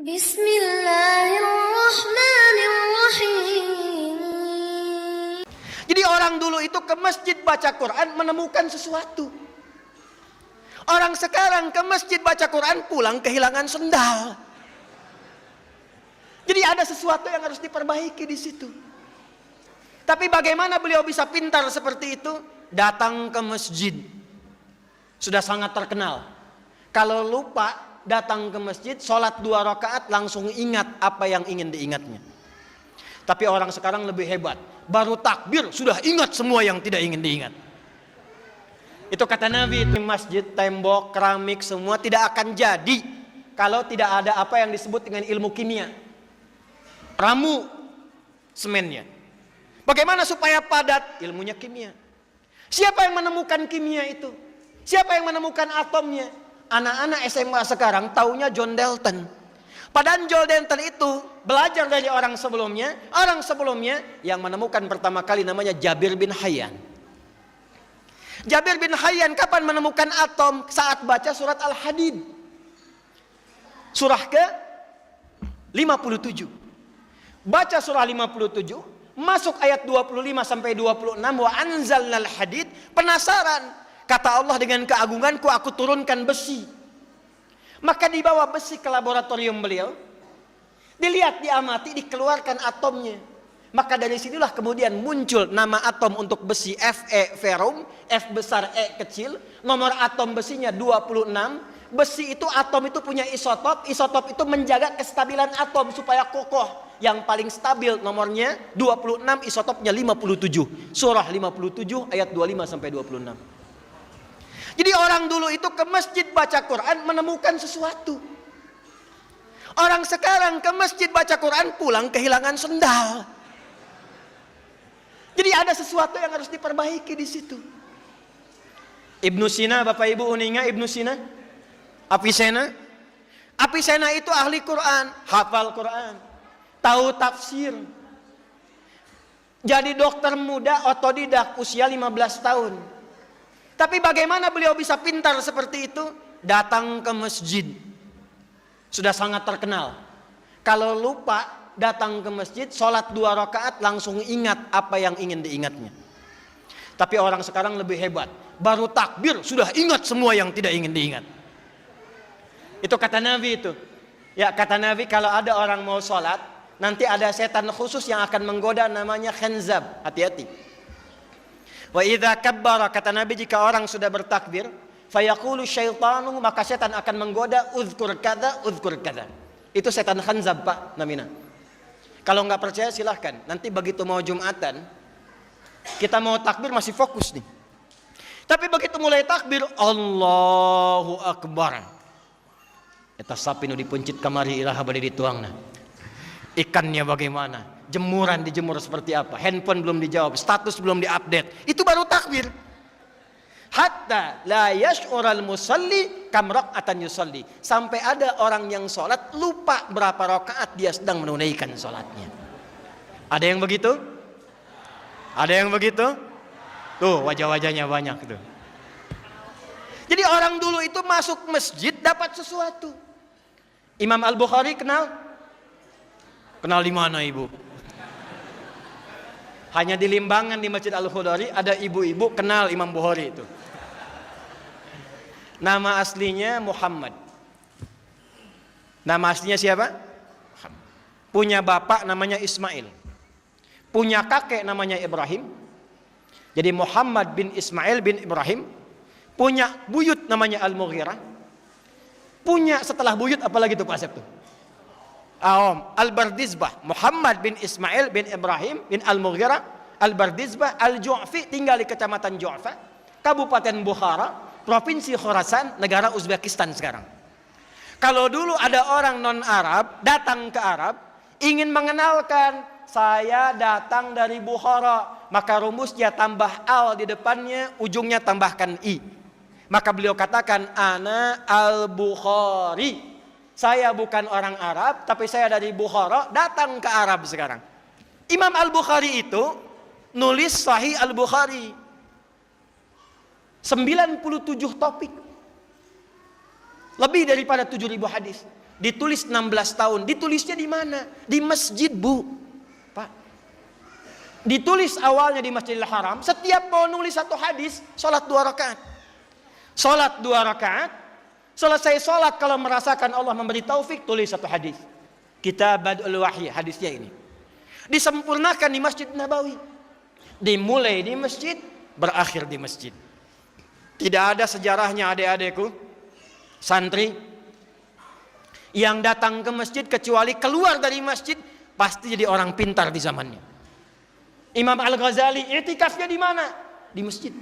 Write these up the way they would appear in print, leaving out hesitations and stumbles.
Bismillahirrahmanirrahim. Jadi orang dulu itu ke masjid baca Quran menemukan sesuatu. Orang sekarang ke masjid baca Quran pulang kehilangan sendal. Jadi ada sesuatu yang harus diperbaiki di situ. Tapi bagaimana beliau bisa pintar seperti itu? Datang ke masjid. Sudah sangat terkenal. Kalau lupa datang ke masjid, sholat 2 rakaat langsung ingat apa yang ingin diingatnya. Tapi orang sekarang lebih hebat. Baru takbir sudah ingat semua yang tidak ingin diingat. Itu kata Nabi, itu masjid, tembok, keramik semua tidak akan jadi kalau tidak ada apa yang disebut dengan ilmu kimia. Ramu semennya. Bagaimana supaya padat? Ilmunya kimia. Siapa yang menemukan kimia itu? Siapa yang menemukan atomnya? Anak-anak SMA sekarang taunya John Dalton. Padahal John Dalton itu belajar dari orang sebelumnya. Orang sebelumnya yang menemukan pertama kali namanya Jabir bin Hayyan. Jabir bin Hayyan kapan menemukan atom? Saat baca surat Al-Hadid. Surah ke 57. Baca surah 57, masuk ayat 25 sampai 26, wa anzalnal hadid, penasaran. Kata Allah, dengan keagunganku aku turunkan besi. Maka dibawa besi ke laboratorium beliau. Dilihat, diamati, dikeluarkan atomnya. Maka dari sinilah kemudian muncul nama atom untuk besi, Fe ferrum, F besar, E kecil. Nomor atom besinya 26. Besi itu, atom itu punya isotop. Isotop itu menjaga kestabilan atom supaya kokoh. Yang paling stabil nomornya 26, isotopnya 57. Surah 57 ayat 25 sampai 26. Jadi orang dulu itu ke masjid baca Quran menemukan sesuatu. Orang sekarang ke masjid baca Quran pulang kehilangan sendal. Jadi ada sesuatu yang harus diperbaiki di situ. Ibnu Sina, Bapak Ibu uninga Ibnu Sina? Avicenna? Avicenna itu ahli Quran, hafal Quran, tahu tafsir. Jadi dokter muda otodidak usia 15 tahun. Tapi bagaimana beliau bisa pintar seperti itu? Datang ke masjid. Sudah sangat terkenal. Kalau lupa datang ke masjid, sholat 2 rakaat langsung ingat apa yang ingin diingatnya. Tapi orang sekarang lebih hebat. Baru takbir sudah ingat semua yang tidak ingin diingat. Itu kata Nabi itu. Ya, kata Nabi, kalau ada orang mau sholat, nanti ada setan khusus yang akan menggoda, namanya khanzab. Hati-hati. Wa idza kabbara, kata Nabi, jika orang sudah bertakbir, fayaqulu syaitanu, maka setan akan menggoda, uzkur kadza, uzkur kadza. Itu setan khanzab, Pak Namina. Kalau nggak percaya silahkan. Nanti begitu mau Jumatan, kita mau takbir masih fokus nih. Tapi begitu mulai takbir, Allahu Akbar. Eta sapi nu dipencit kamari ilaha bade dituangna. Ikannya bagaimana? Jemuran dijemur seperti apa? Handphone belum dijawab, status belum diupdate. Itu baru takbir. Hatta la yash'ural musalli kam raka'atan yusalli. Sampai ada orang yang sholat lupa berapa rakaat dia sedang menunaikan sholatnya. Ada yang begitu? Ada yang begitu? Tuh wajah-wajahnya banyak tuh. Jadi orang dulu itu masuk masjid dapat sesuatu. Imam Al-Bukhari kenal? Kenal di mana ibu? Hanya di Limbangan di Masjid Al-Khudari ada ibu-ibu kenal Imam Bukhari itu. Nama aslinya Muhammad. Nama aslinya siapa? Muhammad. Punya bapak namanya Ismail. Punya kakek namanya Ibrahim. Jadi Muhammad bin Ismail bin Ibrahim. Punya buyut namanya Al-Mughirah. Punya setelah buyut apalagi tuh Pak Asep tuh? Al-Bardizbah. Muhammad bin Ismail bin Ibrahim bin Al-Mughirah Al-Bardizbah Al-Ju'fi, tinggal di kecamatan Ju'fa, Kabupaten Bukhara, Provinsi Khorasan, negara Uzbekistan sekarang. Kalau dulu ada orang non-Arab datang ke Arab ingin mengenalkan, saya datang dari Bukhara, maka rumusnya tambah al di depannya, ujungnya tambahkan i. Maka beliau katakan, ana al-Bukhari. Saya bukan orang Arab, tapi saya dari Bukhara, datang ke Arab sekarang. Imam Al-Bukhari itu nulis Sahih Al-Bukhari. 97 topik. Lebih daripada 7.000 hadis. Ditulis 16 tahun. Ditulisnya di mana? Di masjid, Bu. Pak. Ditulis awalnya di Masjidil Haram. Setiap mau nulis satu hadis, sholat 2 rakaat. Sholat 2 rakaat. Selesai sholat, kalau merasakan Allah memberi taufik, tulis satu hadis. Kitab Badul Wahyi, hadisnya ini. Disempurnakan di Masjid Nabawi. Dimulai di masjid, berakhir di masjid. Tidak ada sejarahnya adik-adikku, santri, yang datang ke masjid kecuali keluar dari masjid pasti jadi orang pintar di zamannya. Imam Al-Ghazali i'tikafnya di mana? Di masjid.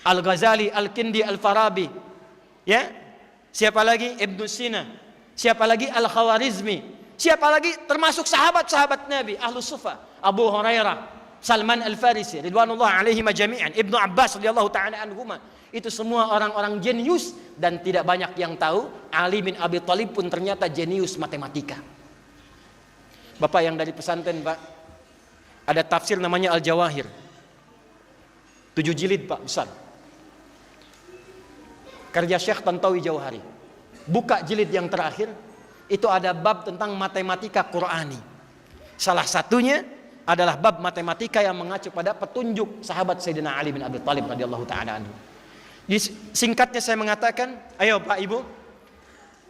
Al-Ghazali, Al-Kindi, Al-Farabi. Ya. Siapa lagi? Ibnu Sina. Siapa lagi? Al-Khawarizmi. Siapa lagi? Termasuk sahabat-sahabat Nabi, Ahlus Sufa, Abu Hurairah, Salman Al-Farisi, ridwanullah alaihim jami'an, Ibnu Abbas radhiyallahu taala anhuma. Itu semua orang-orang jenius dan tidak banyak yang tahu Ali bin Abi Thalib pun ternyata jenius matematika. Bapak yang dari pesantren, Pak, ada tafsir namanya Al-Jawahir. 7 jilid, Pak, besar. Karya Syekh Tantawi Jauhari. Buka jilid yang terakhir, itu ada bab tentang matematika Qur'ani. Salah satunya adalah bab matematika yang mengacu pada petunjuk sahabat Sayyidina Ali bin Abi Thalib radhiyallahu taala anhu. Singkatnya saya mengatakan, ayo Pak Ibu,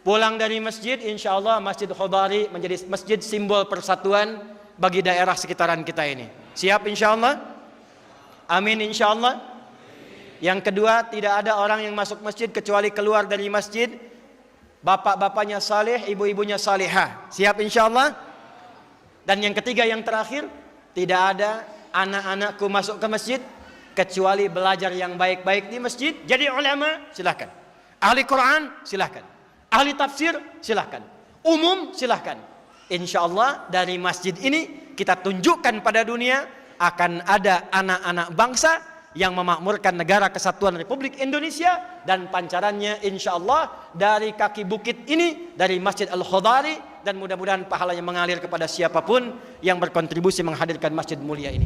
pulang dari masjid, insya Allah Masjid Khudari menjadi masjid simbol persatuan bagi daerah sekitaran kita ini. Siap insya Allah? Amin insya Allah. Yang kedua, tidak ada orang yang masuk masjid kecuali keluar dari masjid bapak-bapaknya saleh, ibu-ibunya salihah. Siap insya Allah? Dan yang ketiga, yang terakhir, tidak ada anak-anakku masuk ke masjid kecuali belajar yang baik-baik di masjid. Jadi ulama, silahkan. Ahli Quran, silahkan. Ahli tafsir, silahkan. Umum, silahkan. Insya Allah dari masjid ini kita tunjukkan pada dunia akan ada anak-anak bangsa yang memakmurkan negara kesatuan Republik Indonesia, dan pancarannya insya Allah dari kaki bukit ini, dari Masjid Al-Khudari, dan mudah-mudahan pahalanya mengalir kepada siapapun yang berkontribusi menghadirkan masjid mulia ini.